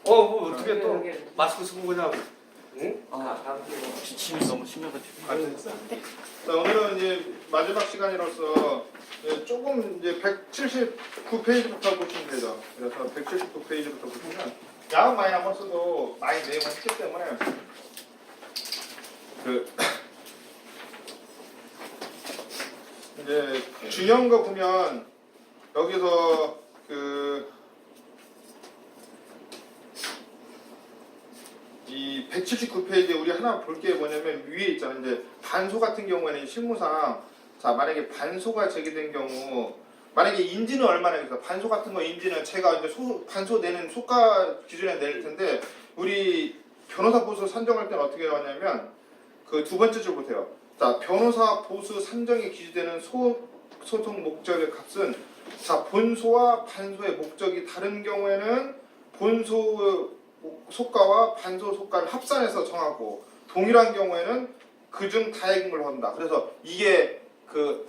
어떻게 또 마스크 쓰고 그냥 응? 기침이 너무 심해가지고. 자, 오늘은 이제 마지막 시간이로서 조금 이제 179페이지부터 보시면 되죠. 그래서 179페이지부터 보시면 야간 많이 남았어도 많이 내용을 했기 때문에 이제 중요한 거 보면 여기서 이 179페이지에 우리 하나 볼 게 뭐냐면 위에 있잖아요. 이제 반소 같은 경우에는 실무상 자 만약에 반소가 제기된 경우 만약에 인지는 얼마나 해서 반소 같은 거 인지는 제가 이제 반소 내는 소가 기준에 낼 텐데 우리 변호사 보수 산정할 때는 어떻게 나왔냐면 그 두 번째 줄 보세요. 자 변호사 보수 산정에 기준되는 소송 목적의 값은 자 본소와 반소의 목적이 다른 경우에는 본소 소가와 반소 소가를 합산해서 정하고 동일한 경우에는 그중 다액인 걸로 한다. 그래서 이게 그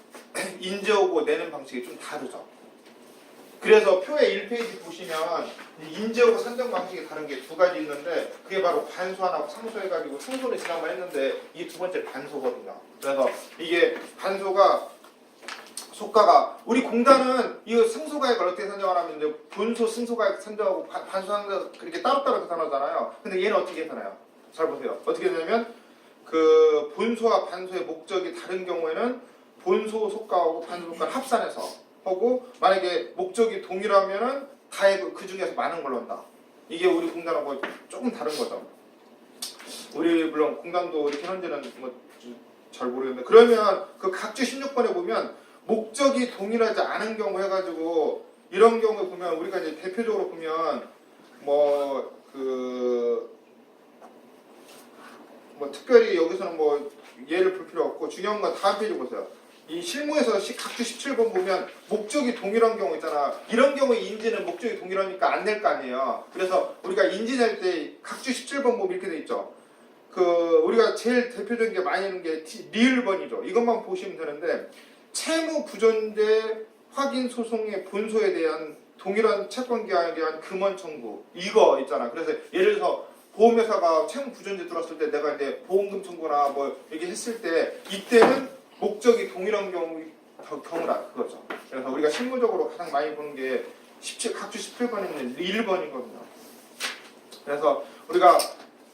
인재오고 내는 방식이 좀 다르죠. 그래서 표의 1페이지 보시면 인재오고 산정 방식이 다른 게 두 가지 있는데 그게 바로 반소 하나 상소 해가지고 상소는 지난번 했는데 이 두 번째 반소거든요. 그래서 이게 반소가 소가가 우리 공단은 이 승소가액을 어떻게 산정하냐면 이제 본소 승소가액 산정하고 반소 산정 그렇게 따로따로 계산하잖아요. 근데 얘는 어떻게 계산해요? 잘 보세요. 어떻게 되냐면 그 본소와 반소의 목적이 다른 경우에는 본소 소가하고 반소 소가를 합산해서 하고 만약에 목적이 동일하면은 다액을 그 중에서 많은 걸로 한다. 이게 우리 공단하고 조금 다른 거죠. 우리 물론 공단도 이렇게 현재는 뭐 잘 모르겠는데 그러면 그 각주 16번에 보면 목적이 동일하지 않은 경우 해가지고 이런 경우에 보면 우리가 이제 대표적으로 보면 뭐 특별히 여기서는 뭐 예를 볼 필요 없고 중요한 건 다음 페이지 보세요. 이 실무에서 각주 17번 보면 목적이 동일한 경우 있잖아. 이런 경우에 인지는 목적이 동일하니까 안 낼 거 아니에요. 그래서 우리가 인지 낼 때 각주 17번 보면 이렇게 돼 있죠. 우리가 제일 대표적인 게 많이 있는 게 리을번이죠. 이것만 보시면 되는데 채무 부존재 확인 소송의 본소에 대한 동일한 채권 계약에 대한 금원 청구 이거 있잖아. 그래서 예를 들어서 보험회사가 채무 부존재 들어왔을 때 내가 이제 보험금 청구나 뭐 이렇게 했을 때 이때는 목적이 동일한 경우라 그거죠. 그래서 우리가 실무적으로 가장 많이 보는 게 각주 17번에 있는 리을번이거든요. 그래서 우리가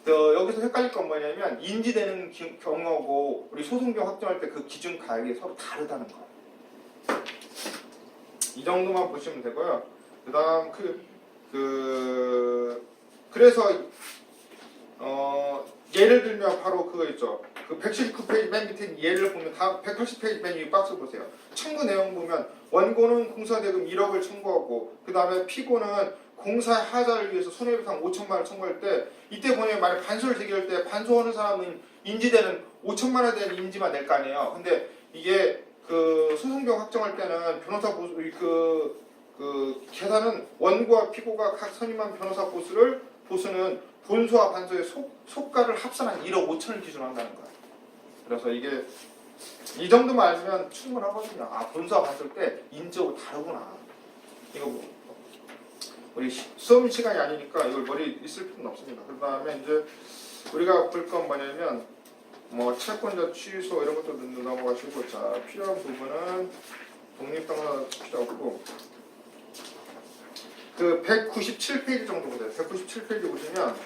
여기서 헷갈릴 건 뭐냐면 인지되는 경우하고 우리 소송경 확정할 때 그 기준 가액이 서로 다르다는 거예요. 이 정도만 보시면 되고요. 그다음 그래서 예를 들면 바로 그거 있죠. 그 179페이지 맨 밑에 예를 보면 다 180페이지 맨 위에 박스 보세요. 청구 내용 보면 원고는 공사대금 1억을 청구하고 그 다음에 피고는 공사 하자를 위해서 손해배상 5천만 원을 청구할 때 이때 보면 만약 반소를 제기할 때 반소하는 사람은 인지되는 5천만 원에 대한 인지만 낼 거 아니에요. 근데 이게 그 소송경 확정할 때는 변호사 보수 계산은 원고와 피고가 각 선임한 변호사 보수는 본소와 반소의 소가를 합산한 1억 5천을 기준으로 한다는 거예요. 그래서 이게 이 정도만 알면 충분하거든요. 아 본소와 반소일 때 인지하고 다르구나. 이거 우리 수업 시간이 아니니까 이걸 머리 있을 필요는 없습니다. 그 다음에 이제 우리가 볼 건 뭐냐면 뭐 채권자 취소 이런 것도 넘어가시고 자 필요한 부분은 독립당사 필요 없고 그 197페이지 정도 보세요. 197페이지 보시면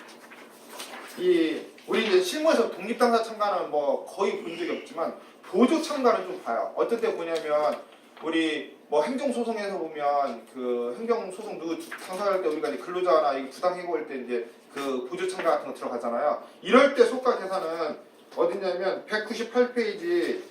우리 이제 실무에서 독립당사 참가는 뭐 거의 본 적이 없지만 보조 참가는 좀 봐요. 어떤 때 보냐면 우리 뭐 행정소송에서 보면 그 행정소송 누구 당사할 때 우리가 이제 근로자나 이 부당 해고할 때 이제 그 보조 참가 같은 거 들어가잖아요. 이럴 때 소가 계산은 어디냐면 198페이지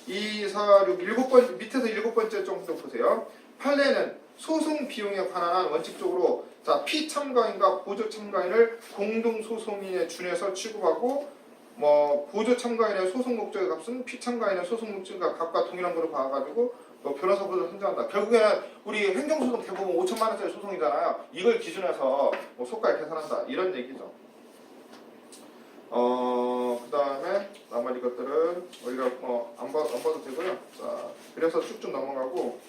2, 4, 6, 7번째 밑에서 7번째 정도 보세요. 판례는 소송 비용에 관한 원칙적으로 자 피참가인과 보조 참가인을 공동 소송인에 준해서 취급하고 뭐 보조 참가인의 소송 목적의 값은 피참가인의 소송 목적의 값과 동일한 걸로 봐가지고 뭐 변호사 보조 선정한다. 결국에는 우리 행정소송 대부분 5천만 원짜리 소송이잖아요. 이걸 기준해서 뭐 소가를 계산한다. 이런 얘기죠. 그 다음에 나머지 것들은 우리가 안 봐도 되고요. 자, 그래서 쭉 넘어가고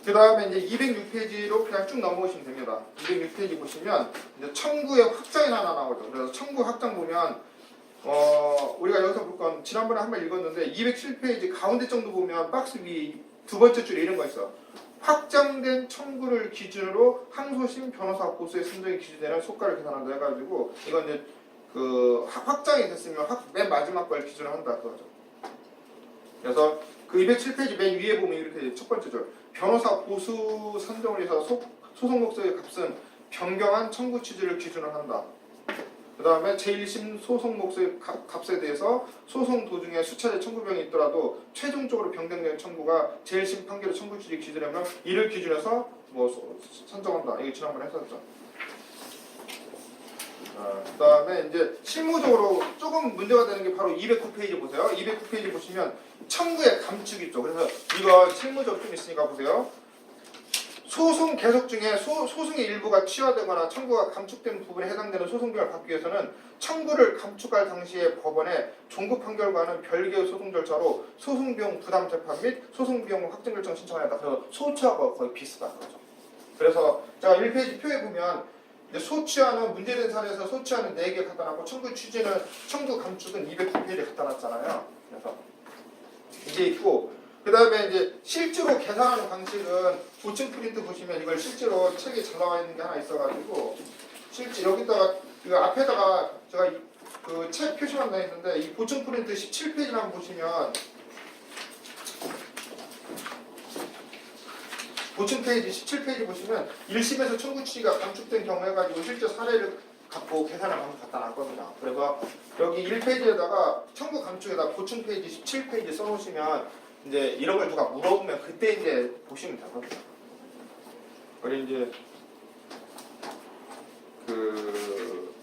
그 다음에 이제 206페이지로 그냥 쭉 넘어오시면 됩니다. 206페이지 보시면 이제 청구의 확장이 하나 나오죠. 그래서 청구 확장 보면 우리가 여기서 볼 건 지난번에 한 번 읽었는데 207페이지 가운데 정도 보면 박스 위 두 번째 줄에 이런 거 있어. 확장된 청구를 기준으로 항소심 변호사 보수의 선정이 기준되는 속가를 계산한다 해가지고 이건 이제 그 확장이 됐으면 맨 마지막 걸 기준으로 한다 그거죠. 그래서 그 207페이지 맨 위에 보면 이렇게 첫 번째 줄 변호사 보수 선정을 위해서 소송 목적의 값은 변경한 청구 취지를 기준으로 한다. 그 다음에 제1심 소송 목적의 값에 대해서 소송 도중에 수차례 청구병이 있더라도 최종적으로 변경된 청구가 제1심 판결의 청구 취지 기준이면 이를 기준해서 뭐 선정한다. 이거 지난번에 했었죠. 그 다음에 이제 실무적으로 조금 문제가 되는 게 바로 209페이지 보세요. 209페이지 보시면 청구의 감축이 있죠. 그래서 이거 실무적 좀 있으니까 보세요. 소송 계속 중에 소송의 일부가 취하되거나 청구가 감축된 부분에 해당되는 소송비용을 받기 위해서는 청구를 감축할 당시에 법원에 종구 판결과는 별개의 소송 절차로 소송비용 부담 재판 및 소송비용 확정 결정 신청하였다. 그래서 소취하고 거의 비슷한 거죠. 그래서 제가 1페이지 표에 보면 소취하는 문제된 사례에서 소취하는 4개 갖다 놨고 청구 감축은 209페이지에 갖다 놨잖아요. 그래서 이게 있고 그 다음에 이제 실제로 계산하는 방식은 보충 프린트 보시면 이걸 실제로 책에 잘 나와 있는 게 하나 있어가지고 실제 여기다가 그 앞에다가 제가 그 책 표시만 나 있는데 이 보충 프린트 17페이지를 한번 보시면 보충 페이지 17페이지 보시면 1심에서 청구 취지가 감축된 경우 해가지고 실제 사례를 갖고 계산을 한번 갖다 놨거든요. 그래서 여기 1페이지에다가 청구 감축에다 보충 페이지 17페이지 써놓으시면 이제 이런 걸 누가 물어보면 그때 이제 보시면 되거든요. 그리고 이제 그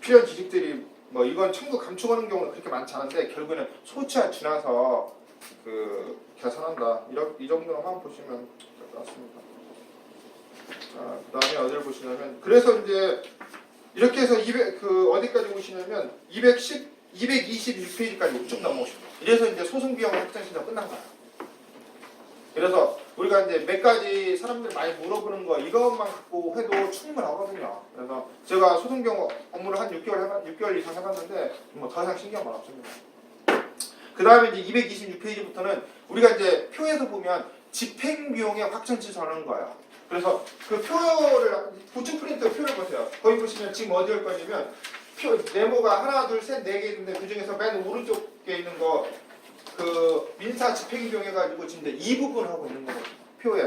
필요한 지식들이 뭐 이건 청구 감축하는 경우는 그렇게 많지 않은데 결국에는 소치와 지나서 그 계산한다. 이 정도로만 보시면 될 것 같습니다. 자, 그다음에 어디를 보시냐면 그래서 이제 이렇게 해서 어디까지 보시냐면 226페이지까지 쭉 넘어오십니다. 이래서 이제 소송 비용 확정 신청 끝난 거야. 그래서 우리가 이제 몇 가지 사람들 많이 물어보는 거 이것만 갖고 해도 충분하거든요. 그래서 제가 소송 경우 업무를 한 6개월 이상 해봤는데 뭐 더 이상 신경 안 없습니다. 그 다음에 이제 226페이지부터는 우리가 이제 표에서 보면 집행 비용의 확정 신청하는 거예요. 그래서 그 표를 보충 프린트 표를 보세요. 거기 보시면 지금 어디 할 거냐면 네모가 하나, 둘, 셋, 4개 있는데 그 중에서 맨 오른쪽에 있는 거 그 민사 집행비용 해가지고 지금 이 부분 하고 있는 거거든요. 표에.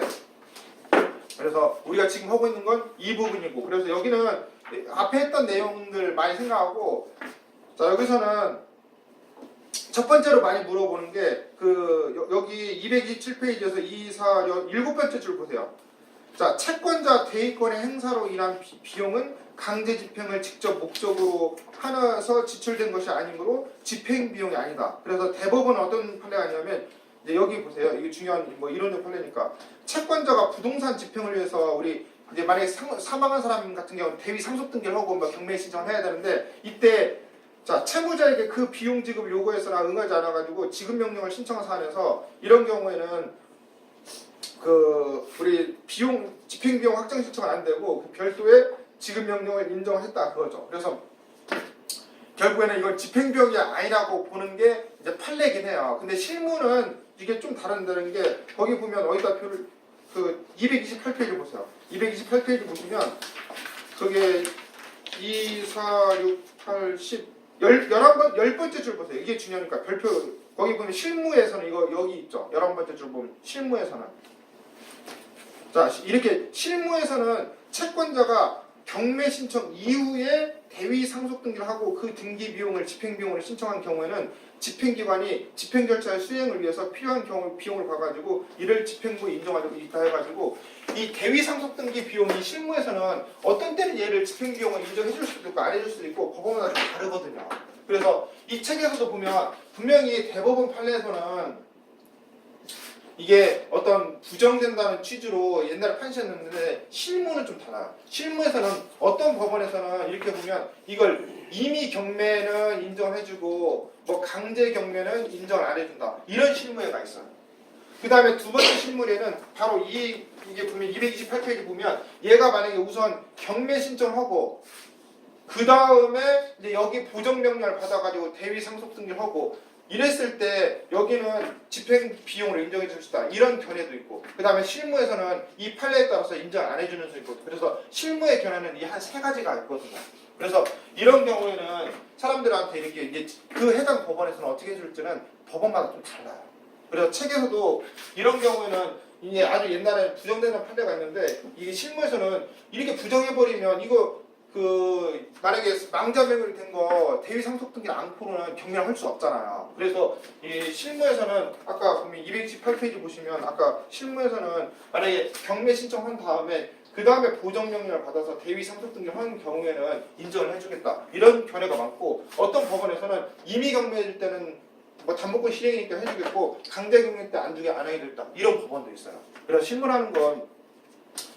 그래서 우리가 지금 하고 있는 건 이 부분이고 그래서 여기는 앞에 했던 내용들 많이 생각하고 자 여기서는 첫 번째로 많이 물어보는 게 그 여기 227페이지에서 2, 4, 7번째 줄 보세요. 자 채권자 대위권의 행사로 인한 비용은 강제 집행을 직접 목적으로 하나서 지출된 것이 아니므로 집행 비용이 아니다. 그래서 대법원 어떤 판례가 아니냐면 이제 여기 보세요. 이게 중요한 뭐 이론적 판례니까 채권자가 부동산 집행을 위해서 우리 이제 만약에 사망한 사람 같은 경우는 대위 상속 등기를 하고 뭐 경매 신청을 해야 되는데 이때 자 채무자에게 그 비용 지급을 요구해서나 응하지 않아가지고 지급 명령을 신청한 사안에서 이런 경우에는 그 우리 비용 집행 비용 확정 신청은 안 되고 그 별도의 지급 명령을 인정했다 그거죠. 그래서 결국에는 이건 집행비용이 아니라고 보는 게 이제 판례긴 해요. 근데 실무는 이게 좀 다른다는 게 거기 보면 어디다 표를 그 228페이지 보세요. 228페이지 보시면 그게 2, 4, 6, 8, 10 11번째 줄 보세요. 이게 중요하니까 별표 거기 보면 실무에서는 이거 여기 있죠. 11번째 줄 보면 실무에서는 자 이렇게 실무에서는 채권자가 경매 신청 이후에 대위 상속 등기를 하고 그 등기 비용을 집행 비용으로 신청한 경우에는 집행기관이 집행 절차의 수행을 위해서 필요한 경우 비용을 봐가지고 이를 집행부에 인정하고 있다 해가지고 이 대위 상속 등기 비용이 실무에서는 어떤 때는 얘를 집행 비용을 인정해줄 수도 있고 안 해줄 수도 있고 법원마다 좀 다르거든요. 그래서 이 책에서도 보면 분명히 대법원 판례에서는 이게 어떤 부정된다는 취지로 옛날에 판시했는데 실무는 좀 달라요. 실무에서는 어떤 법원에서는 이렇게 보면 이걸 임의 경매는 인정해주고 뭐 강제 경매는 인정을 안 해준다. 이런 실무에가 있어요. 그 다음에 두 번째 실물에는 바로 이게 보면 228페이지 보면 얘가 만약에 우선 경매 신청하고 그 다음에 이제 여기 보정명령을 받아가지고 대위 상속 등기하고 이랬을 때 여기는 집행 비용으로 인정해 줄 수 있다. 이런 견해도 있고 그 다음에 실무에서는 이 판례에 따라서 인정 안 해주는 수도 있고 그래서 실무의 견해는 이 한 세 가지가 있거든요. 그래서 이런 경우에는 사람들한테 이렇게 이제 그 해당 법원에서는 어떻게 해줄지는 법원마다 좀 달라요. 그래서 책에서도 이런 경우에는 이게 아주 옛날에 부정되는 판례가 있는데 이게 실무에서는 이렇게 부정해버리면 이거 그 만약에 망자 매물이 된 거 대위 상속 등기 않고는 경매를 할 수 없잖아요. 그래서 이 실무에서는 아까 보면 228페이지 보시면 아까 실무에서는 만약에 경매 신청한 다음에 그 다음에 보정명령을 받아서 대위 상속 등기를 한 경우에는 인정을 해주겠다. 이런 견해가 많고 어떤 법원에서는 임의 경매해줄 때는 뭐 담보권 실행이니까 해주겠고 강제 경매 때 안 주게 안 해주겠다. 이런 법원도 있어요. 그래서 실무라는 건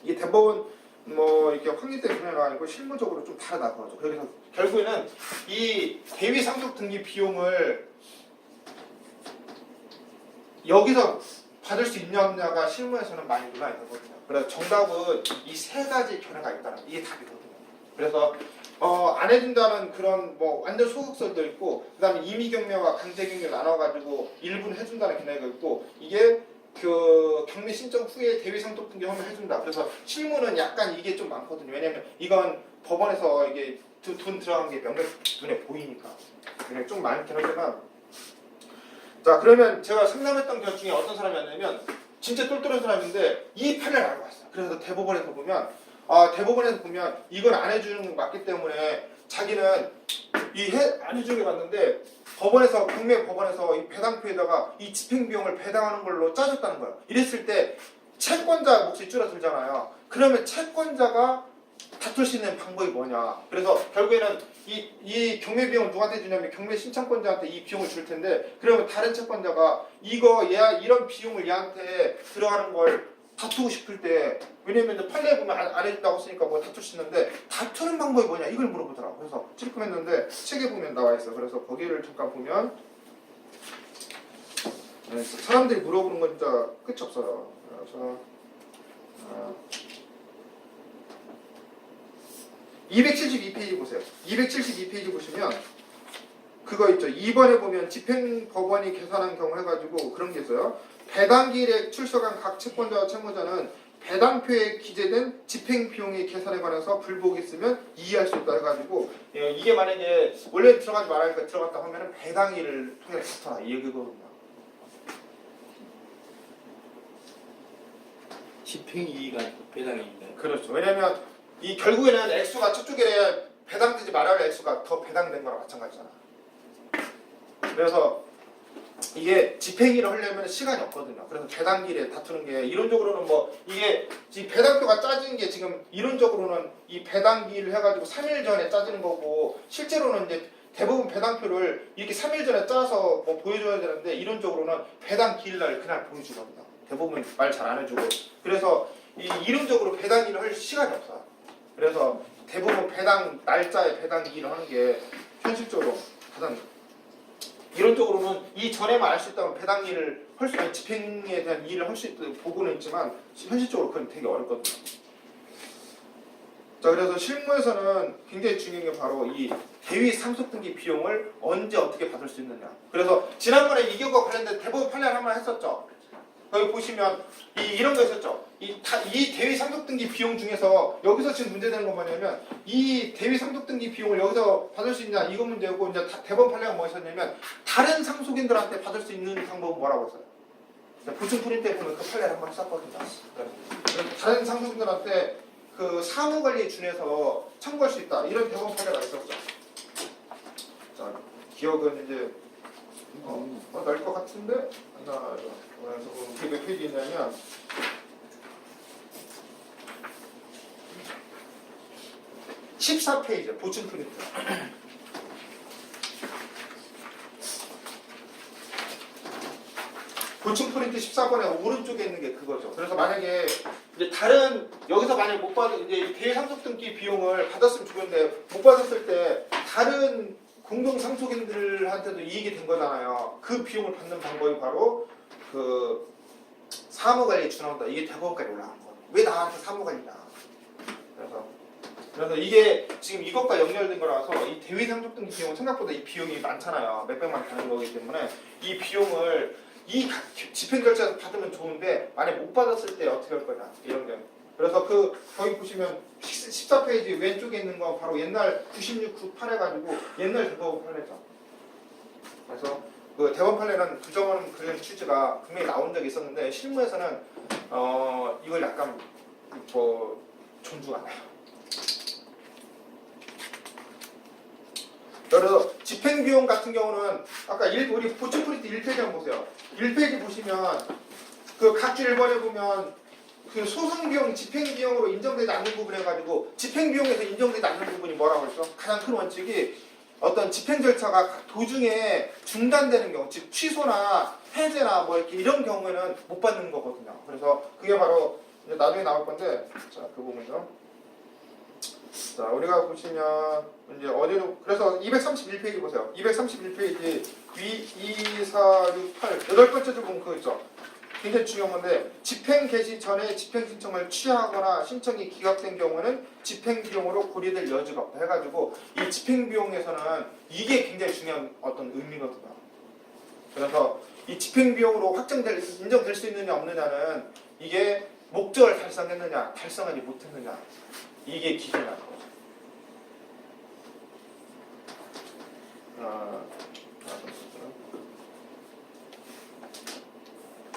이게 대법원 뭐 이렇게 확립된 견해가 아니고 실무적으로 좀 다르다 그러죠. 그래서 결국에는 이 대위 상속 등기 비용을 여기서 받을 수 있냐 없냐가 실무에서는 많이 논란이 되거든요. 그래서 정답은 이 세 가지 견해가 있다는 이게 답이거든요. 그래서 안 해준다는 그런 뭐 완전 소극설도 있고 그다음에 임의경매와 강제경매 나눠가지고 일부는 해준다는 견해가 있고 이게 그 경매 신청 후에 대위 상속 등기 하면 해준다. 그래서 실무는 약간 이게 좀 많거든요. 왜냐면 이건 법원에서 이게 돈 들어간 게 명백 눈에 보이니까 좀 많긴 하지만 자 그러면 제가 상담했던 것 중에 어떤 사람이었냐면 진짜 똘똘한 사람인데 이 판례를 알고 왔어요. 그래서 대법원에서 보면 이건 안 해주는 거 맞기 때문에 자기는 안 해주는 게 맞는데 경매 법원에서 이 배당표에다가 이 집행비용을 배당하는 걸로 짜줬다는 거예요. 이랬을 때 채권자 몫이 줄어들잖아요. 그러면 채권자가 다툴 수 있는 방법이 뭐냐. 그래서 결국에는 이 경매 비용을 누구한테 주냐면 경매 신청권자한테 이 비용을 줄 텐데 그러면 다른 채권자가 이런 비용을 얘한테 들어가는 걸 다투고 싶을 때 왜냐면 판례에 보면 안 해준다고 쓰니까 뭐 다툴 수 있는데 다투는 방법이 뭐냐 이걸 물어보더라고. 그래서 찔끔했는데 책에 보면 나와 있어. 그래서 거기를 잠깐 보면 사람들이 물어보는 건 진짜 끝이 없어요. 그래서 272페이지 보세요. 272페이지 보시면 그거 있죠. 2번에 보면 집행법원이 계산한 경우 해가지고 그런 게 있어요. 배당기일에 출석한 각 채권자와 채무자는 배당표에 기재된 집행비용의 계산에 관해서 불복이 있으면 이의할 수 있다 해가지고 이게 만약에 원래 들어가지 말라니까 들어갔다 하면은 배당일을 통해 다퉈라 이 얘기거든요. 집행이의가 아니고 배당이인가요? 그렇죠. 왜냐면 이 결국에는 액수가 저쪽에 배당되지 말아야 할 액수가 더 배당된 거랑 마찬가지잖아. 그래서 이게 집행일을 하려면 시간이 없거든요. 그래서 배당일에 다투는 게 이론적으로는 뭐 이게 지금 배당표가 짜진 게 지금 이론적으로는 이 배당기일을 해가지고 3일 전에 짜지는 거고 실제로는 이제 대부분 배당표를 이렇게 3일 전에 짜서 뭐 보여줘야 되는데 이론적으로는 배당기일날 그날 보여주거든요. 대부분 말 잘 안 해주고 그래서 이론적으로 배당일을 할 시간이 없어요. 그래서 대부분 배당 날짜에 배당기일을 하는 게 현실적으로 가장 이론적으로는 이 전에만 알 수 있다면 배당일을 할 수, 집행에 대한 일을 할 수 있도록 보고는 있지만 현실적으로 그건 되게 어렵거든요. 자, 그래서 실무에서는 굉장히 중요한 게 바로 이 대위 상속 등기 비용을 언제 어떻게 받을 수 있느냐. 그래서 지난번에 이 경우와 관련된 대법원 판례를 한번 했었죠. 거기 보시면 이런 거 있었죠. 이 대위 상속 등기 비용 중에서 여기서 지금 문제되는 건 뭐냐면 이 대위 상속 등기 비용을 여기서 받을 수 있냐 이거 문제고 이제 대법원 판례가 뭐 있었냐면 다른 상속인들한테 받을 수 있는 방법은 뭐라고 했어요? 보충 프린트에 보면 그 판례를 한번 썼거든요. 다른 상속인들한테 그 사무관리에 준해서 청구할 수 있다 이런 대법원 판례가 있었죠. 자, 기억은 이제 날 것 같은데 안 나와요. 그래서 그게 몇 페이지 있냐면 14페이지 보충 프린트. 보충 프린트 14번에 오른쪽에 있는 게 그거죠. 그래서 만약에 이제 여기서 만약 못 받은 이제 대위 상속 등기 비용을 받았으면 좋겠는데 못 받았을 때 다른 공동 상속인들한테도 이익이 된 거잖아요. 그 비용을 받는 방법이 바로 그 사무관리에 준한다. 이게 대법원까지 올라간 거예요. 왜 나한테 사무관리냐. 그래서 이게 지금 이것과 연결된 거라서 이 대위상속 등기 비용은 생각보다 이 비용이 많잖아요. 몇백만 가는 거기 때문에 이 비용을 이 집행결제에서 받으면 좋은데 만약 못 받았을 때 어떻게 할 거냐 이런 게. 그래서 거기 보시면 14페이지 왼쪽에 있는 건 바로 옛날 96, 98 해가지고 옛날 대법원 판례죠. 그래서 그 대법원 판례는 부정하는 그런 취지가 분명히 나온 적이 있었는데 실무에서는 이걸 약간 뭐 존중안 해요. 그래서 집행비용 같은 경우는 아까 우리 보충프린트 1페이지 한번 보세요. 1페이지 보시면 그 각주 1번에 보면 그 소송비용, 집행비용으로 인정되지 않는 부분 해가지고 집행비용에서 인정되지 않는 부분이 뭐라고 했죠? 가장 큰 원칙이 어떤 집행 절차가 도중에 중단되는 경우, 즉 취소나 해제나 뭐 이렇게 이런 경우에는 못 받는 거거든요. 그래서 그게 바로 이제 나중에 나올 건데, 자, 그 부분이요. 자, 우리가 보시면 이제 어디로 그래서 231페이지 보세요. 231페이지 위 2, 4, 6, 8 8번째 줄 보면 그거 있죠. 굉장히 중요한 건데 집행 개시 전에 집행 신청을 취하하거나 신청이 기각된 경우는 집행 비용으로 고려될 여지가 없다 해가지고 이 집행 비용에서는 이게 굉장히 중요한 어떤 의미거든요. 그래서 이 집행 비용으로 인정될 수 있느냐 없느냐는 이게 목적을 달성했느냐 달성하지 못했느냐 이게 기준이라는 거죠.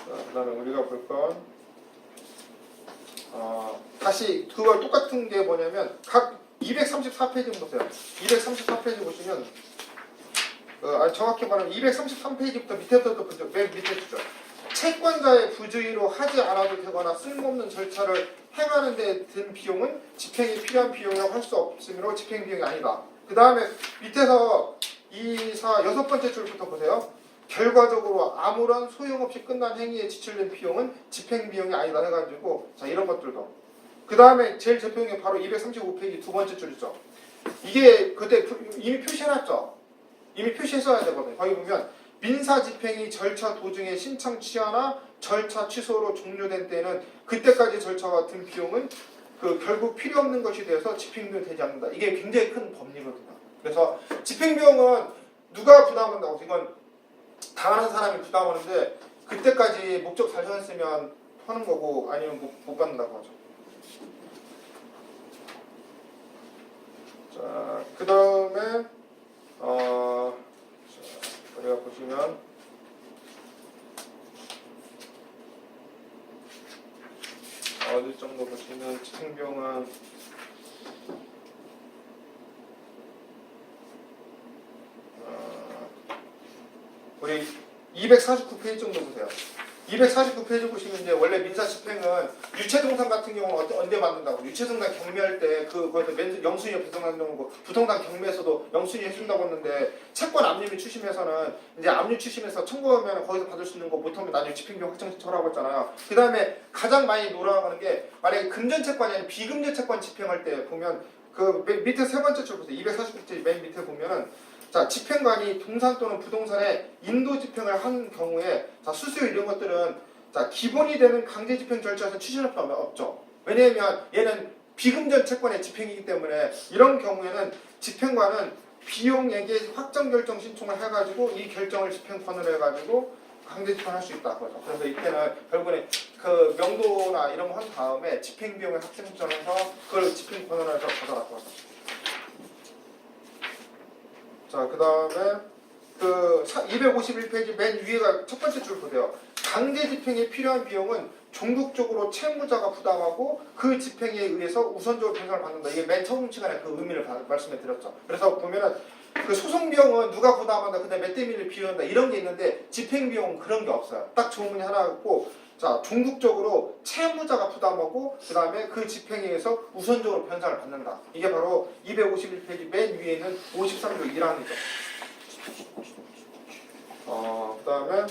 그 다음에 우리가 볼 건 다시 그걸 똑같은 게 뭐냐면 각 234페이지 보세요. 234페이지 보시면 정확히 말하면 233페이지부터 밑에서부터 보죠. 맨 밑에 주죠. 채권자의 부주의로 하지 않아도 되거나 쓸모없는 절차를 행하는 데 든 비용은 집행이 필요한 비용이라고 할 수 없으므로 집행 비용이 아니다. 그 다음에 밑에서 2, 4, 6번째 줄부터 보세요. 결과적으로 아무런 소용없이 끝난 행위에 지출된 비용은 집행 비용이 아니다 해가지고 자 이런 것들도 그 다음에 제일 대표적인 게 바로 235페이지 두 번째 줄이죠. 이게 그때 이미 표시해놨죠. 이미 표시했어야 되거든요. 거기 보면 민사 집행이 절차 도중에 신청 취하나 절차 취소로 종료된 때는 그때까지 절차가 든 비용은 결국 필요 없는 것이 되어서 집행비용이 되지 않는다. 이게 굉장히 큰 법리거든요. 그래서 집행비용은 누가 부담한다고? 이건 당하는 사람이 부담하는데 그때까지 목적 달성했으면 하는 거고 아니면 못 받는다고 하죠. 자, 그 다음에 우리가 보시면 어디 정도 보시면 집행비용은 우리 249페이지 정도 보세요. 249페이지 보시면 이제 원래 민사 집행은 유체동산 같은 경우는 언제 받는다고? 유체동산 경매할 때 그것도 영수증 배송하는 경우고 부동산 경매에서도 영수증 해준다고 했는데 채권 압류비 추심에서는 이제 압류 추심에서 청구하면 거기서 받을 수 있는 거 못하면 나중에 집행비용 확정 신청하라고 했잖아요. 그 다음에 가장 많이 놀아가는 게 만약에 금전 채권이 아니라 비금전 채권 집행할 때 보면 그 밑에 세 번째 줄 보세요. 249페이지 맨 밑에 보면은 자, 집행관이 동산 또는 부동산에 인도 집행을 한 경우에 자, 수수료 이런 것들은 자, 기본이 되는 강제 집행 절차에서 취소할 수 없죠. 왜냐하면 얘는 비금전 채권의 집행이기 때문에 이런 경우에는 집행관은 비용액의 확정 결정 신청을 해가지고 이 결정을 집행권으로 해가지고 강제 집행할 수 있다. 그래서 이때는 결국에 그 명도나 이런 거 한 다음에 집행비용을 확정 신청해서 그걸 집행권으로 해서 가져갔다. 자, 그 다음에 251페이지 맨 위에가 첫 번째 줄 보세요. 강제 집행에 필요한 비용은 종국적으로 채무자가 부담하고 그 집행에 의해서 우선적으로 변상을 받는다. 이게 맨 처음 시간에 그 의미를 말씀해 드렸죠. 그래서 보면은 그 소송 비용은 누가 부담한다, 그다음에 몇 대 밀을 비용한다 이런 게 있는데 집행 비용은 그런 게 없어요. 딱 좋은 문이 하나 있고, 자, 종국적으로 채무자가 부담하고 그 다음에 그 집행에 의해서 우선적으로 변상을 받는다. 이게 바로 251페이지 맨 위에 있는 53조 1항이죠. 그 다음에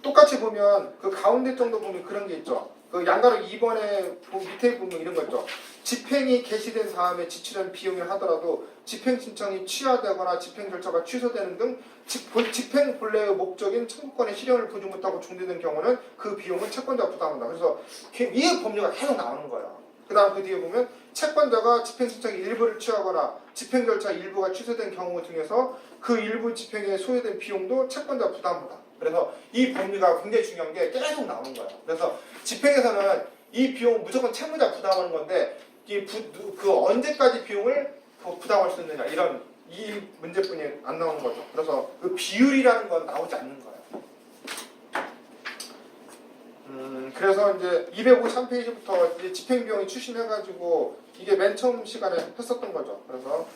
똑같이 보면 그 가운데 정도 보면 그런 게 있죠. 그 양가로 2번에 밑에 보면 이런 거 있죠. 집행이 개시된 다음에 지출한 비용이 하더라도 집행 신청이 취하되거나 집행 절차가 취소되는 등 집행 본래의 목적인 청구권의 실현을 보지 못하고 중단된 경우는 그 비용은 채권자가 부담한다. 그래서 이 법률가 계속 나오는 거예요. 그 다음 그 뒤에 보면 채권자가 집행 신청의 일부를 취하거나 집행 절차 일부가 취소된 경우 중에서 그 일부 집행에 소요된 비용도 채권자 부담한다. 그래서 이 법리가 굉장히 중요한 게 계속 나오는 거예요. 그래서 집행에서는 이 비용 무조건 채무자 부담하는 건데 그 언제까지 비용을 부담할 수 있느냐 이런 이 문제뿐이 안 나오는 거죠. 그래서 그 비율이라는 건 나오지 않는 거예요. 그래서 이제 253페이지부터 이제 집행비용이 추심해가지고 이게 맨 처음 시간에 했었던 거죠. 그래서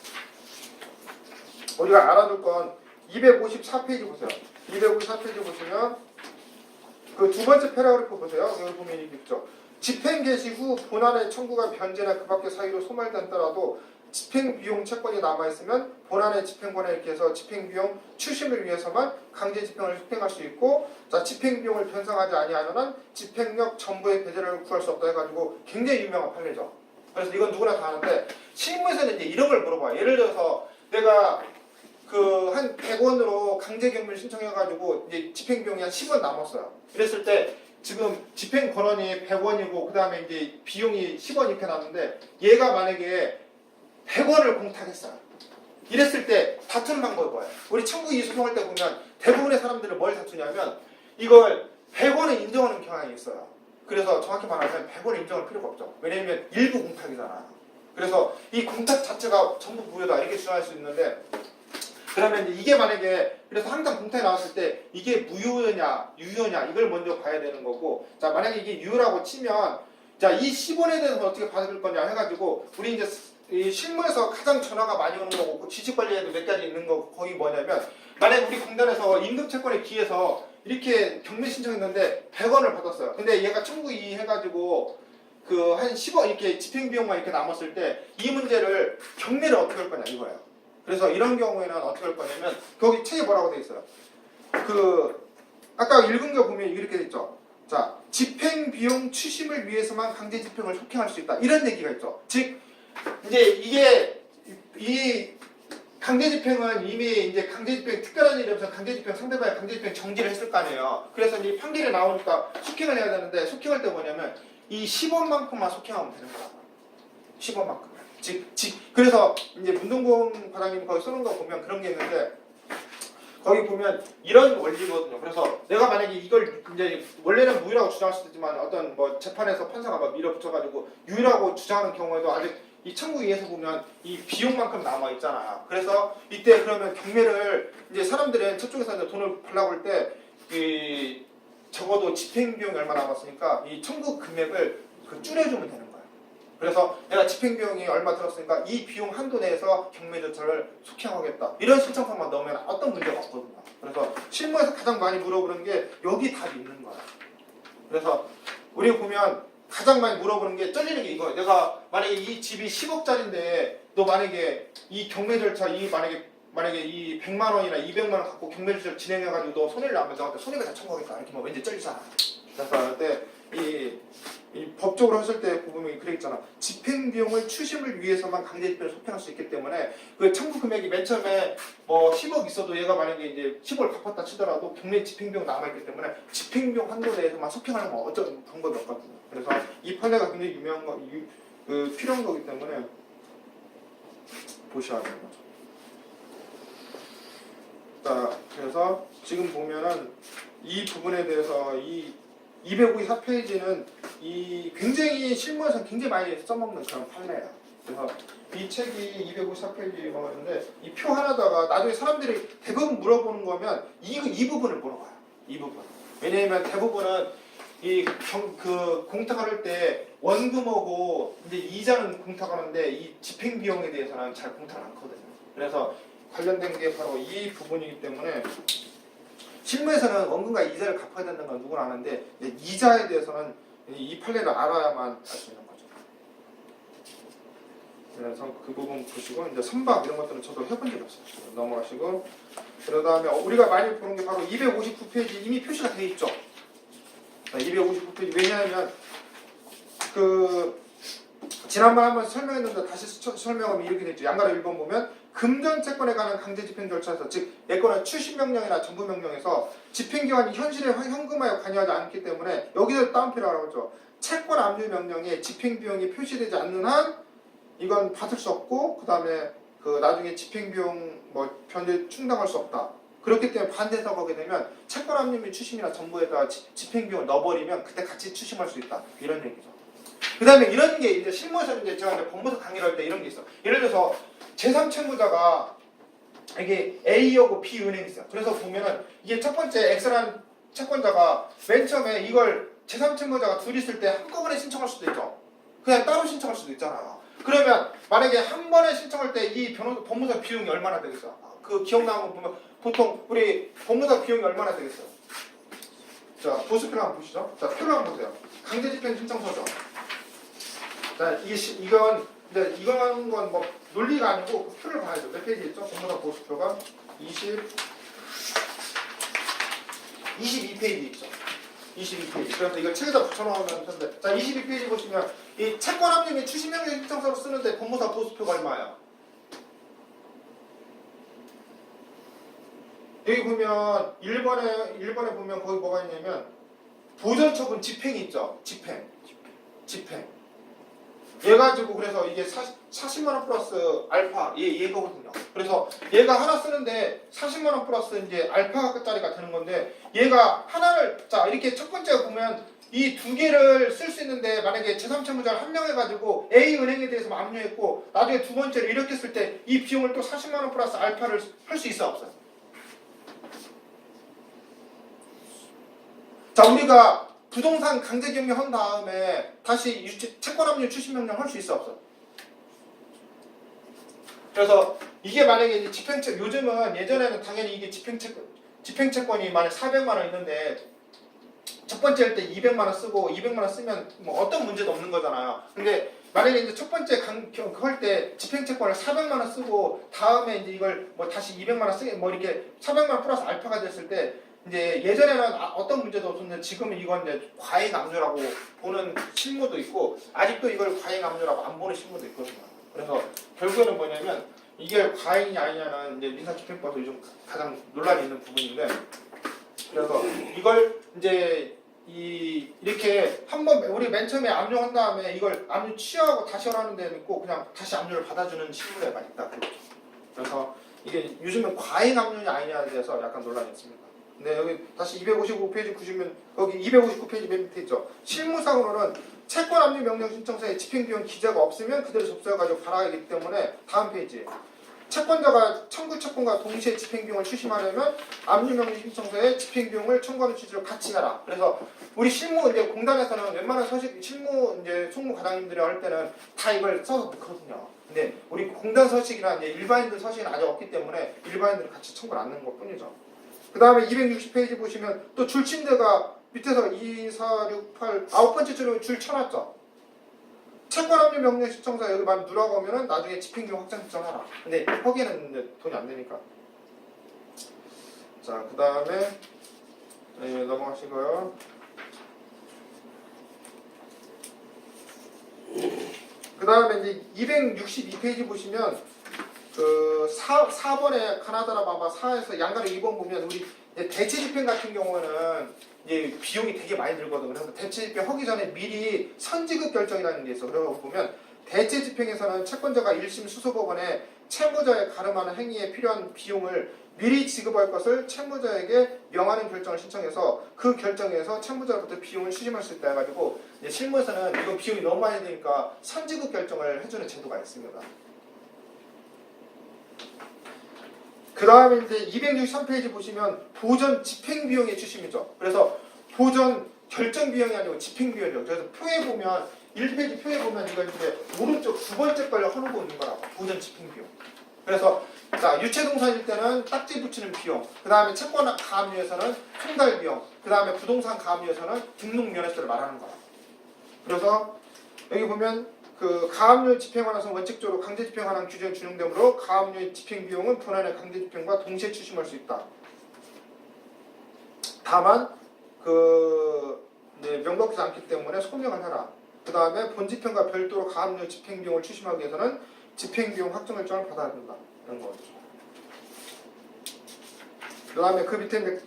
우리가 알아둘 건 254페이지 보세요. 254페이지 보시면 그 두 번째 패러그래프 보세요. 여기 보면 이게 있죠. 집행 개시 후 본안의 청구가 변제나 그 밖의 사유로 소멸된더라도 집행비용 채권이 남아있으면 본안의 집행권에 의해서 집행비용 추심을 위해서만 강제 집행을 집행할 수 있고, 자 집행비용을 변상하지 아니하는 한 집행력 전부의 배제를 구할 수 없다 해가지고 굉장히 유명한 판례죠. 그래서 이건 누구나 다 아는데 실무에서는 이제 이런 걸 물어봐요. 예를 들어서 내가 그 한 100원으로 강제 경매를 신청해가지고 이제 집행비용이 한 10원 남았어요. 이랬을 때 지금 집행 권한이 100원이고 그 다음에 이제 비용이 10원 이렇게 남는데 얘가 만약에 100원을 공탁했어요. 이랬을 때 다투는 방법이 뭐예요? 우리 청구 이의 소송할 때 보면 대부분의 사람들은 뭘 다투냐면 이걸 100원을 인정하는 경향이 있어요. 그래서 정확히 말하면 100원을 인정할 필요가 없죠. 왜냐면 일부 공탁이잖아. 그래서 이 공탁 자체가 전부 무효다 이렇게 주장할 수 있는데, 그러면 이제 이게 만약에 그래서 항상 공탁이 나왔을 때 이게 무효냐 유효냐 이걸 먼저 봐야 되는 거고, 자 만약에 이게 유효라고 치면 자 이 10원에 대해서 어떻게 받을 거냐 해가지고 우리 이제 이 실무에서 가장 전화가 많이 오는 거고 지식관리에도 몇 가지 있는 거 거기 뭐냐면, 만약에 우리 공단에서 임금채권에 기해서 이렇게 경매 신청했는데 100원을 받았어요. 근데 얘가 청구 이의 해가지고 그 한 10원 이렇게 집행비용만 이렇게 남았을 때 이 문제를 경매를 어떻게 할 거냐 이거예요. 그래서 이런 경우에는 어떻게 할 거냐면 거기 책에 뭐라고 돼 있어요. 그 아까 읽은 거 보면 이렇게 돼 있죠. 자 집행비용 추심을 위해서만 강제 집행을 속행할 수 있다 이런 얘기가 있죠. 즉 이제 이게 이 강제 집행은 이미 이제 강제 집행 특별한 일이 없어서 강제 집행 상대방이 강제 집행 정지를 했을 거 아니에요. 그래서 이 판결이 나오니까 속행을 해야 되는데 속행할 때 뭐냐면 이 10원만큼만 속행하면 되는 거라고. 10원만큼. 그래서 이제 문동공 과장님 거기 쓰는 거 보면 그런 게 있는데 거기 보면 이런 원리거든요. 그래서 내가 만약에 이걸 이제 원래는 무효라고 주장할 수도 있지만 어떤 뭐 재판에서 판사가 막 밀어붙여가지고 유효라고 주장하는 경우에도 아직 이 청구 이에서 보면 이 비용만큼 남아 있잖아. 그래서 이때 그러면 경매를 이제 사람들은 저쪽에서 이제 돈을 벌라고 할 때 이 적어도 집행비용이 얼마 남았으니까 이 청구 금액을 줄여주면 되는 거예요. 그래서 내가 집행비용이 얼마 들었으니까 이 비용 한도 내에서 경매 절차를 속행하겠다. 이런 신청서만 넣으면 어떤 문제가 없거든요. 그래서 실무에서 가장 많이 물어보는 게 여기 답이 있는 거야. 그래서 우리 보면 가장 많이 물어보는 게 쩔리는 게 이거예요. 내가 만약에 이 집이 10억짜리인데 너 만약에 이 경매 절차 만약에 이 100만 원이나 200만 원 갖고 경매 절차를 진행해가지고 너 손해를 나면 너한테 손해배상 청구하겠다. 이렇게 뭐 왠지 쩔리잖아. 그래서 그때 이 법적으로 했을 때 보면 그래 있잖아. 집행비용을 추심을 위해서만 강제 집행을 속행할 수 있기 때문에 그 청구 금액이 맨 처음에 뭐 10억 있어도 얘가 만약에 이제 10억을 갚았다 치더라도 경매 집행비용 남아있기 때문에 집행비용 한도 내에서만 속행하려면 어떤 방법이 없거든요. 그래서 이 판례가 굉장히 유명한 거, 필요한 거기 때문에 보셔야 되는 거죠. 자, 그래서 지금 보면은 이 부분에 대해서 이 254페이지는 이 굉장히 실무에서 굉장히 많이 써먹는 그런 판례예요. 그래서 이 책이 254페이지가 있는데 이 표 하나다가 나중에 사람들이 대부분 물어보는 거면 이 부분을 물어봐요. 이 부분. 왜냐하면 대부분은 그 공탁을 할 때 원금하고 이제 이자는 공탁하는데 이 집행 비용에 대해서는 잘 공탁을 않거든요. 그래서 관련된 게 바로 이 부분이기 때문에 실무에서는 원금과 이자를 갚아야 된다는 건 누구나 아는데 이자에 대해서는 이 판례를 알아야만 알 수 있는 거죠. 그래서 그 부분 보시고 이제 선박 이런 것들은 저도 해본 적이 없어요. 넘어가시고 그 다음에 우리가 많이 보는 게 바로 259페이지 이미 표시가 돼 있죠. 259페이지 왜냐하면 그 지난번 한번 설명했는데 다시 설명하면 이렇게 되죠. 양가로 1번 보면 금전채권에 관한 강제 집행 절차에서 즉 예권의 추심 명령이나 전부 명령에서 집행기관이 현실에 현금화에 관여하지 않기 때문에 여기서 따옴표라고 하죠. 채권 압류 명령에 집행 비용이 표시되지 않는 한 이건 받을 수 없고 그 다음에 그 나중에 집행 비용 뭐 변제 충당할 수 없다. 그렇기 때문에 반대해서 거게 되면 채권 압류 및 추심이나 전부에다 집행 비용을 넣어버리면 그때 같이 추심할 수 있다. 이런 얘기죠. 그 다음에 이런 게 이제 실무에서 이제 제가 이제 법무사 강의를 할 때 이런 게 있어. 예를 들어서 제3채무자가 이게 A하고 B 은행이 있어요. 그래서 보면은 이게 첫 번째 X라는 채권자가 맨 처음에 이걸 제3채무자가 둘이 있을 때 한꺼번에 신청할 수도 있죠. 그냥 따로 신청할 수도 있잖아요. 그러면 만약에 한 번에 신청할 때 이 법무사 비용이 얼마나 되겠어요? 그 기억나는 거 보면 보통 우리 법무사 비용이 얼마나 되겠어요? 자, 보수표를 한번 보시죠. 자, 표를 한번 보세요. 강제집행 신청서죠. 자, 이건 뭐 논리가 아니고 그 표를 봐야죠. 몇 페이지 있죠? 법무사 보수표가 22페이지 있죠. 22페이지. 그래서 이걸 책에다 붙여놓으면 되는데, 자, 22페이지 보시면 이 채권 압류 및 추심 명령 신청서로 쓰는데 법무사 보수표가 얼마예요? 여기 보면 1번에 보면 거기 뭐가 있냐면 보전처분 집행이 있죠. 집행. 얘 가지고 그래서 이게 40만 원 플러스 알파 얘거든요. 그래서 얘가 하나 쓰는데 40만 원 플러스 이제 알파짜리가 되는 건데 얘가 하나를 자 이렇게 첫 번째가 보면 이 두 개를 쓸 수 있는데 만약에 제3채무자를 한 명 해가지고 A 은행에 대해서 압류했고 나중에 두 번째로 이렇게 쓸 때 이 비용을 또 40만 원 플러스 알파를 할 수 있어 없어요? 자 우리가 부동산 강제경매 한 다음에 다시 채권 압류 추심 명령 할 수 있어 없어? 그래서 이게 만약에 이제 집행채 요즘은 예전에는 당연히 이게 집행채권이 만약 400만 원 있는데 첫 번째 할 때 200만 원 쓰고 200만 원 쓰면 뭐 어떤 문제도 없는 거잖아요. 근데 만약에 이제 첫 번째 할 때 집행채권을 400만 원 쓰고 다음에 이제 이걸 뭐 다시 200만 원 쓰게 뭐 이렇게 400만 원 플러스 알파가 됐을 때 이제 예전에는 어떤 문제도 없었는데 지금은 이건 이제 과잉 압류라고 보는 실무도 있고 아직도 이걸 과잉 압류라고 안 보는 실무도 있거든요. 그래서 결국에는 뭐냐면 이게 과잉이 아니냐는 이제 민사집행법에서 요즘 가장 논란이 있는 부분인데 그래서 이걸 이제 이렇게 한번 우리 맨 처음에 압류한 다음에 이걸 압류 취하하고 다시 하라는 데는 있고 그냥 다시 압류를 받아주는 실무가 있다. 그래서 이게 요즘은 과잉 압류냐 아니냐에 대해서 약간 논란이 있습니다. 네, 여기 다시 255페이지 보시면 거기 259페이지 맨 밑에 있죠. 실무상으로는 채권 압류 명령 신청서에 집행비용 기재가 없으면 그대로 접수해가지고 발행하기 때문에 다음 페이지 채권자가 청구 채권과 동시에 집행비용을 추심하려면 압류 명령 신청서에 집행비용을 청구하는 취지로 같이 해라. 그래서 우리 실무 이제 공단에서는 웬만한 실무 이제 총무 과장님들이 할 때는 다 이걸 써서 넣거든요. 근데 우리 공단 서식이나 이제 일반인들 서식은 아직 없기 때문에 일반인들이 같이 청구를 안 넣는 것 뿐이죠. 그 다음에 260페이지 보시면 또 줄침대가 밑에서 2, 4, 6, 8 9번째 줄 쳐놨죠. 채권 압류 명령 신청서 여기만 누라고 하면은 나중에 집행비용 확정 신청하라. 근데 거기에는 이제 돈이 안 되니까. 자, 그 다음에 넘어가시고요. 그 다음에 이제 262페이지 보시면 그 4번에 가나다라 바바 4에서 양가로 2번 보면 우리 이제 대체 집행 같은 경우는 이제 비용이 되게 많이 들거든요. 그래서 대체 집행 하기 전에 미리 선지급 결정이라는 게 있어. 그러고 보면 대체 집행에서는 채권자가 1심 수소법원에 채무자에 가름하는 행위에 필요한 비용을 미리 지급할 것을 채무자에게 명하는 결정을 신청해서 그 결정에서 채무자로부터 비용을 추심할 수 있다 해가지고 이제 실무에서는 이거 비용이 너무 많이 드니까 선지급 결정을 해주는 제도가 있습니다. 그 다음에 이제 263페이지 보시면 보전 집행 비용의 추심이죠. 그래서 보전 결정 비용이 아니고 집행 비용이죠. 그래서 표에 보면 1페이지 표에 보면 이거 이제 오른쪽 두 번째 걸로 하고 있는 거라고 보전 집행 비용. 그래서 자 유체동산일 때는 딱지 붙이는 비용, 그 다음에 채권 가압류에서는 총달 비용, 그 다음에 부동산 가압류에서는 등록 면허세를 말하는 거야. 그래서 여기 보면 그 가압류 집행관에서 원칙적으로 강제 집행관한 규정이 준용되므로 가압류의 집행 비용은 본안의 강제 집행과 동시에 추심할 수 있다. 다만 그 명백하지 않기 때문에 소명을 해라. 그 다음에 본집행과 별도로 가압류 집행비용을 추심하기 위해서는 집행비용 확정 결정을 받아야 된다. 이런 거죠. 그 다음에 그 밑에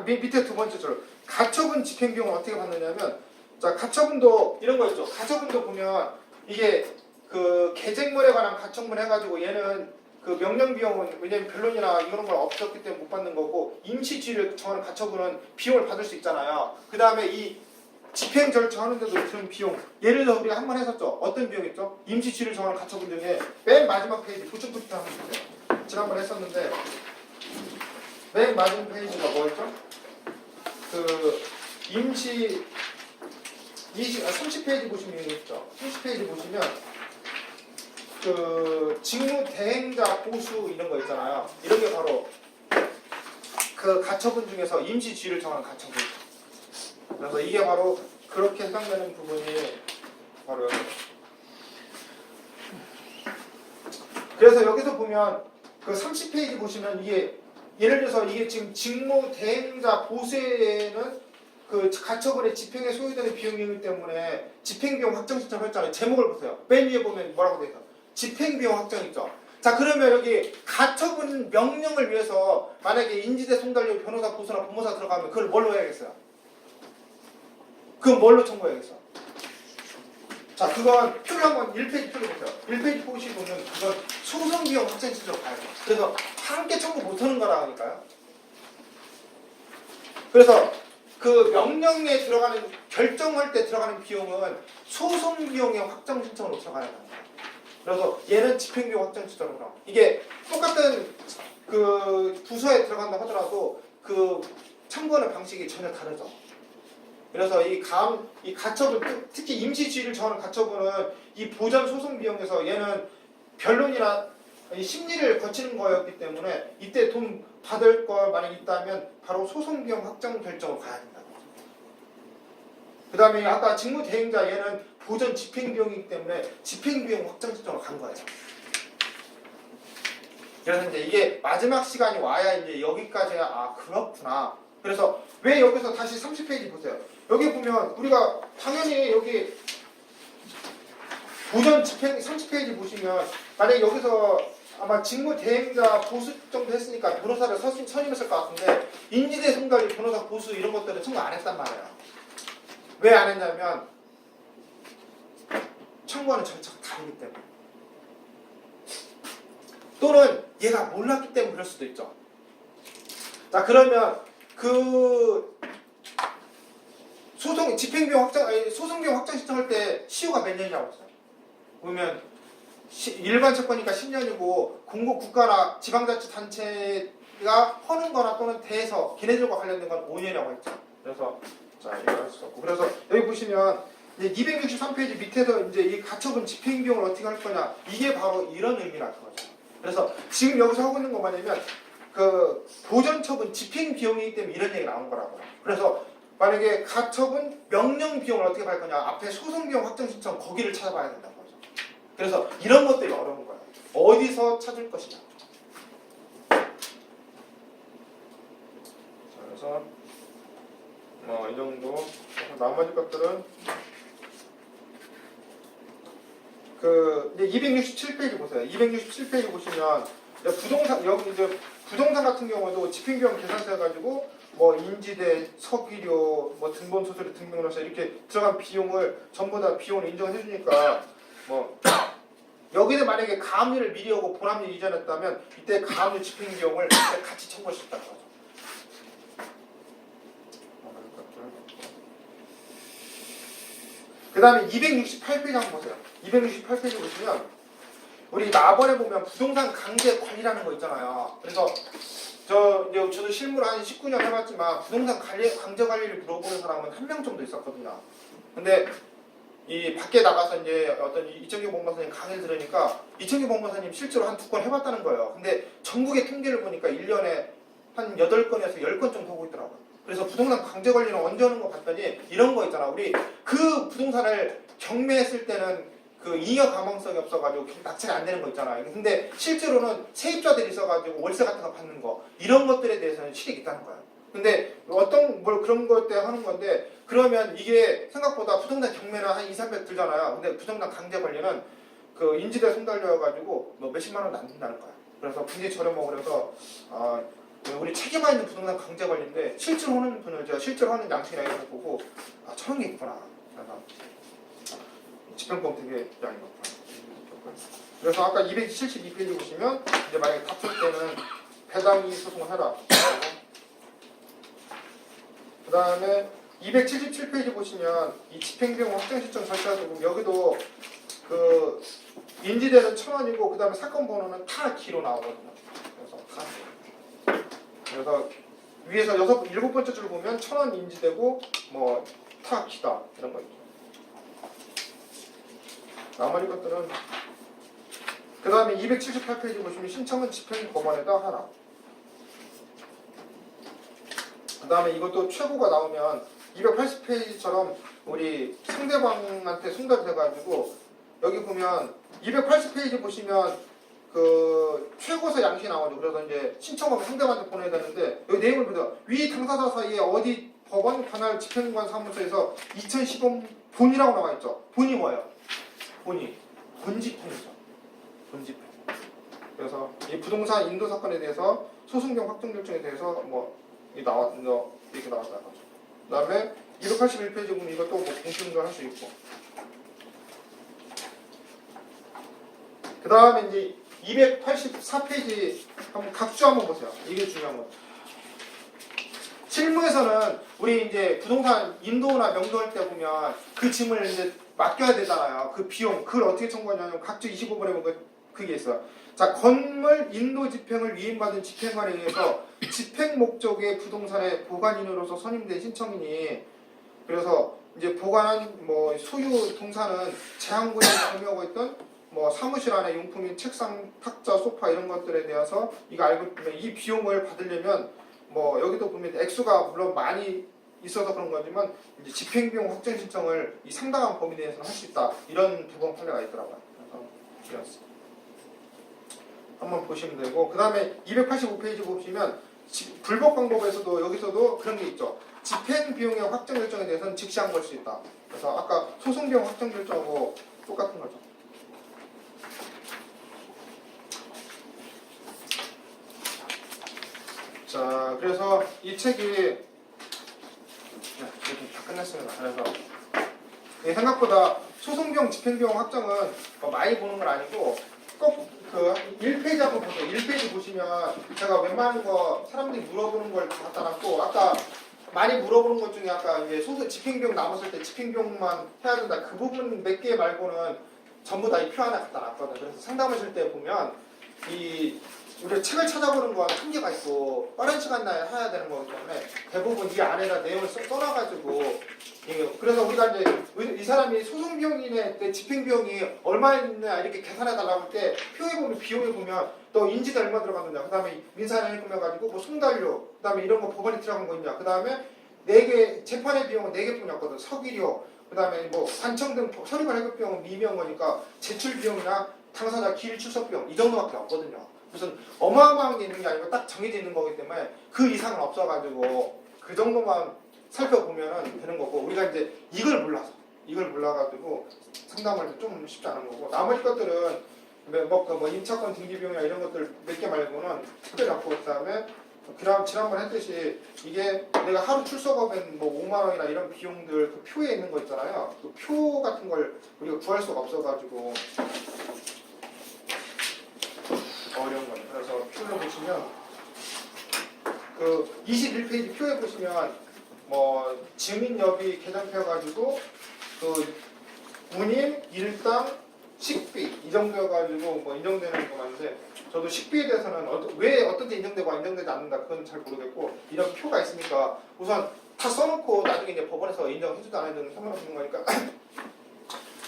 밑에 두 번째 줄 가처분 집행비용을 어떻게 받느냐면 자 가처분도 이런 거 있죠. 가처분도 보면 이게 그 계쟁물에 관한 가처분 해가지고 얘는 그 명령비용은 왜냐면 변론이나 이런 걸 없었기 때문에 못 받는 거고 임시지를 정하는 가처분은 비용을 받을 수 있잖아요. 그 다음에 이 집행 절차하는데도 드는 비용 예를 들어 우리가 한 번 했었죠. 어떤 비용 있죠? 임시지를 정하는 가처분 중에 맨 마지막 페이지 부축부터 한번 보세요. 지난번 했었는데 맨 마지막 페이지가 뭐였죠? 그 임시 30페이지 보시면 이거 있죠. 30페이지 보시면 그 직무 대행자 보수 이런 거 있잖아요. 이런 게 바로 그 가처분 중에서 임시지를 정하는 가처분. 그래서 이게 바로 그렇게 해당되는 부분이 바로 여기. 그래서 여기서 보면 그 30페이지 보시면 이게 예를 들어서 이게 지금 직무 대행자 보수에는 그 가처분의 집행에 소요되는 비용이기 때문에 집행비용 확정 신청을 했잖아요. 제목을 보세요. 맨 위에 보면 뭐라고 되어 있어요? 집행비용 확정 있죠. 자 그러면 여기 가처분 명령을 위해서 만약에 인지대 송달료 변호사 보수나 법무사 들어가면 그걸 뭘로 해야겠어요? 그건 뭘로 청구해야겠어? 자 그건 표를 한번 1페이지 표를 보세요. 1페이지 보시면 그건 소송비용 확정 신청으로 가야 돼요. 그래서 함께 청구 못하는 거라니까요. 그래서 그 명령에 들어가는 결정할 때 들어가는 비용은 소송비용의 확정 신청으로 들어가야 합니다. 그래서 얘는 집행비용 확정 신청으로 들어가. 이게 똑같은 그 부서에 들어간다 하더라도 그 청구하는 방식이 전혀 다르죠. 그래서 이 가처분 특히 임시지위를 정하는 가처분은 이 보전 소송 비용에서 얘는 변론이나 심리를 거치는 거였기 때문에 이때 돈 받을 거 만약 있다면 바로 소송 비용 확정 결정으로 가야 된다. 그 다음에 아까 직무 대행자 얘는 보전 집행비용이기 때문에 집행비용 확정 신청으로 간 거예요. 그래서 이제 이게 마지막 시간이 와야 이제 여기까지 아 그렇구나. 그래서 왜 여기서 다시 30페이지 보세요. 여기 보면 우리가 당연히 여기 보전 집행 30페이지 보시면 만약에 여기서 아마 직무 대행자 보수 정도 했으니까 변호사를 선임했을 것 같은데 인지대 송달료 변호사 보수 이런 것들은 청구 안 했단 말이에요. 왜 안 했냐면 청구하는 절차가 다르기 때문에 또는 얘가 몰랐기 때문에 그럴 수도 있죠. 자 그러면 그 집행비용 확정 소송비용 확정 신청할 때 시효가 몇 년이라고 했어요. 보면 일반 채권이니까 10년이고 공공 국가나 지방자치단체가 허는 거나 또는 대해서 걔네들과 관련된 건 5년이라고 했죠. 그래서 자 이거 할 수 없고 그래서 여기 보시면 이제 263페이지 밑에서 이제 이 가처분 집행비용을 어떻게 할 거냐 이게 바로 이런 의미라는 거죠. 그래서 지금 여기서 하고 있는 거 뭐냐면 그 보전처분 집행비용이기 때문에 이런 얘기가 나온 거라고요. 그래서 만약에 가처분 명령 비용을 어떻게 받을 거냐 앞에 소송비용 확정 신청 거기를 찾아봐야 된다는 거죠. 그래서 이런 것들이 어려운 거예요. 어디서 찾을 것이냐. 자, 그래서 이 정도. 나머지 것들은 그 이제 267페이지 보세요. 267페이지 보시면 부동산 여기 이제 부동산 같은 경우도 집행비용 계산서 해가지고 뭐 인지대, 서기료, 뭐 등본 수수료, 등록료서 이렇게 들어간 비용을 전부 다 비용을 인정해 주니까 뭐 여기는 만약에 가압류를 미리 오고 본압류 이전했다면 이때 가압류 집행비용을 같이 청구할 수 있다는 거죠. 그 다음에 268페이지 한번 보세요. 268페이지 보시면 우리 나번에 보면 부동산 강제 관리라는 거 있잖아요. 그래서 저도 실무를 한 19년 해봤지만 부동산 강제 관리를 물어보는 사람은 한 명 정도 있었거든요. 근데 이 밖에 나가서 이제 어떤 이청규 법무사님 강의를 들으니까 이청규 법무사님 실제로 한 2건 해봤다는 거예요. 근데 전국의 통계를 보니까 1년에 한 8건에서 10건 정도 하고 있더라고요. 그래서 부동산 강제 관리는 언제 하는 거 봤더니 이런 거 있잖아. 우리 그 부동산을 경매했을 때는 그 잉여 가망성이 없어가지고 낙찰이 안 되는 거 있잖아요. 근데 실제로는 세입자들이 있어가지고 월세 같은 거 받는 거 이런 것들에 대해서는 실익이 있다는 거예요. 근데 어떤 뭘 그런 것 때 하는 건데 그러면 이게 생각보다 부동산 경매는 한 2, 300 들잖아요. 근데 부동산 강제 관리는 그 인지대 손달려가지고 뭐 몇십만 원 안 든다는 거야. 그래서 굉장히 저렴하고 그래서 우리 책임화 있는 부동산 강제 관리인데 실제로 하는 분을 제가 실제로 하는 양식이나 이런 거 보고 저런 게 있구나. 그래서 집행법 되게 양이 많구나. 그래서 아까 272페이지 보시면 이제 만약에 다툴 때는 배당이 소송을 해라. 그 다음에 277페이지 보시면 이 집행비용 확정 신청 절차도 보면 여기도 그 인지대는 1,000원이고 그 다음에 사건 번호는 타 기로 나오거든요. 그래서 타. 그래서 위에서 7번째 줄 보면 1,000원 인지되고 뭐 타 기다 이런 거 있죠. 나머지 것들은 그 다음에 278페이지 보시면 신청은 집행 법원에다 하나. 그 다음에 이것도 최고가 나오면 280페이지처럼 우리 상대방한테 송달돼가지고 여기 보면 280페이지 보시면 그 최고서 양식이 나오죠. 그래서 이제 신청하면 상대방한테 보내야 되는데 여기 내용을 보세요. 위 당사자 사이에 어디 법원 관할 집행관 사무소에서 2015 본이라고 나와 있죠. 본이 뭐예요? 본집행이죠. 본집행. 그래서 이 부동산 인도 사건에 대해서 소송경 확정 결정에 대해서 뭐 이렇게 나왔다는 거죠. 그 다음에 281페이지 보면 이것도 뭐 공시운동을 할 수 있고. 그 다음에 이제 284페이지 한번 각주 한번 보세요. 이게 중요한 거죠. 실무에서는 우리 이제 부동산 인도나 명도할 때 보면 그 짐을 이제 맡겨야 되잖아요. 그 비용, 그걸 어떻게 청구하냐면 각주 25번에 보면 그게 있어요. 자, 건물 인도 집행을 위임받은 집행관에 의해서 집행 목적의 부동산의 보관인으로서 선임된 신청인이 그래서 이제 보관한 뭐 소유 동산은 제한구역에 점유하고 있던 뭐 사무실 안에 용품인 책상, 탁자, 소파 이런 것들에 대해서 이거 알고 보면 이 비용을 받으려면 뭐 여기도 보면 액수가 물론 많이 있어서 그런 거지만 이제 집행비용 확정 신청을 이 상당한 범위 내에서는 할 수 있다 이런 대법원 판례가 있더라고요. 그래서 한번 보시면 되고 그 다음에 285페이지 보시면 불법 광법에서도 여기서도 그런 게 있죠. 집행비용의 확정 결정에 대해서는 즉시 한 걸 수 있다. 그래서 아까 소송비용 확정 결정하고 똑같은 거죠. 자, 그래서 이 책이 이렇게 다 끝났습니다. 그래서 이게 생각보다 소송비용, 집행비용 확정은 뭐 많이 보는 건 아니고 꼭 그 1페이지 한번 보세요. 1페이지 보시면 제가 웬만한 거 사람들이 물어보는 걸 갖다 놨고 아까 많이 물어보는 것 중에 아까 이제 소송 집행비용 남았을 때 집행비용만 해야 된다. 그 부분 몇 개 말고는 전부 다 이 표 하나 갖다 놨거든요. 그래서 상담하실 때 보면 이 우리가 책을 찾아보는 건 한계가 있고 빠른 시간 내에 해야 되는 거기 때문에 대부분 이 안에다 내용을 써놔가지고 그래서 우리가 이제 이 사람이 소송 비용이네 때 집행 비용이 얼마있냐 이렇게 계산해달라고 할 때 표에 보면 비용에 보면 또 인지대 얼마 들어가느냐 그 다음에 민사를 해가지고 뭐 송달료 그 다음에 이런 거 법원에 들어간 거 있냐 그 다음에 4개 재판의 비용은 4개뿐이었거든. 서기료 그 다음에 뭐 관청 등 서류관 해급 비용은 미미한 거니까 제출 비용이나 당사자 길 출석 비용 이 정도밖에 없거든요. 무슨 어마어마한 게 있는 게 아니고 딱 정해져 있는 거기 때문에 그 이상은 없어가지고 그 정도만 살펴보면 되는 거고 우리가 이제 이걸 몰라가지고 상담할 때 좀 쉽지 않은 거고 나머지 것들은 뭐 임차권 등기 비용이나 이런 것들 몇 개 말고는 크게 잡고 그다음에 지난번 했듯이 이게 내가 하루 출석하면 뭐 5만 원이나 이런 비용들 그 표에 있는 거 있잖아요. 그 표 같은 걸 우리가 구할 수가 없어가지고 어려운 거예요. 그래서 표를 보시면 그 21페이지 표에 보시면 뭐 증인여비 계산표여가지고 그 운임, 일당, 식비 이 정도여가지고 뭐 인정되는 거 많은데 저도 식비에 대해서는 왜 어떤 데 인정되고 인정되지 않는다 그건 잘 모르겠고 이런 표가 있으니까 우선 다 써놓고 나중에 이제 법원에서 인정해주든 안 해주든 상관없는 거니까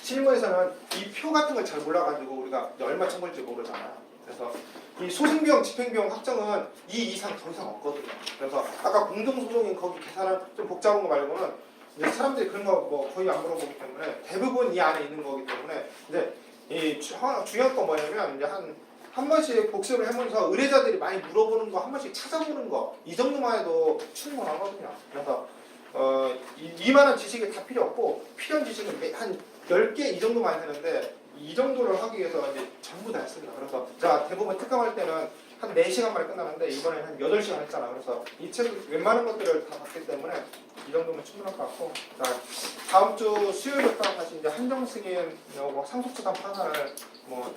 실무에서는 이 표 같은 걸 잘 몰라가지고 우리가 얼마 청구할지 모르잖아요. 그래서 이 소송비용, 집행비용 확정은 이 이상 더 이상 없거든요. 그래서 아까 공동소송인 거기 계산은 좀 복잡한 거 말고는 이제 사람들이 그런 거 뭐 거의 안 물어보기 때문에 대부분 이 안에 있는 거기 때문에 이제 이 중요한 건 뭐냐면 이제 한 한 번씩 복습을 해보면서 의뢰자들이 많이 물어보는 거 한 번씩 찾아보는 거 이 정도만 해도 충분하거든요. 그래서 이만한 지식이 다 필요 없고 필요한 지식은 한 10개 이 정도만 되는데 이 정도를 하기 위해서 이제 전부 다 했습니다. 그래서 제가 대부분 특강할 때는 한 4시간 만에 끝나는데 이번에는 한 8시간 했잖아. 그래서 이 책 웬만한 것들을 다 봤기 때문에 이 정도면 충분할 것 같고, 자, 다음 주 수요일부터 다시 이제 한정 승인 상속재산 파산을 뭐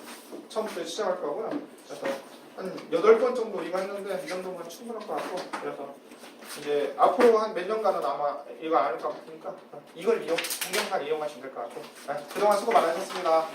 처음부터 시작할 거고요. 그래서 한 8번 정도 이거 했는데 이 정도면 충분할 것 같고, 그래서 이제 앞으로 한 몇 년간은 아마 이거 안 할 것 같으니까 이걸 동영상 이용하시면 될 것 같고, 그동안 수고 많으셨습니다.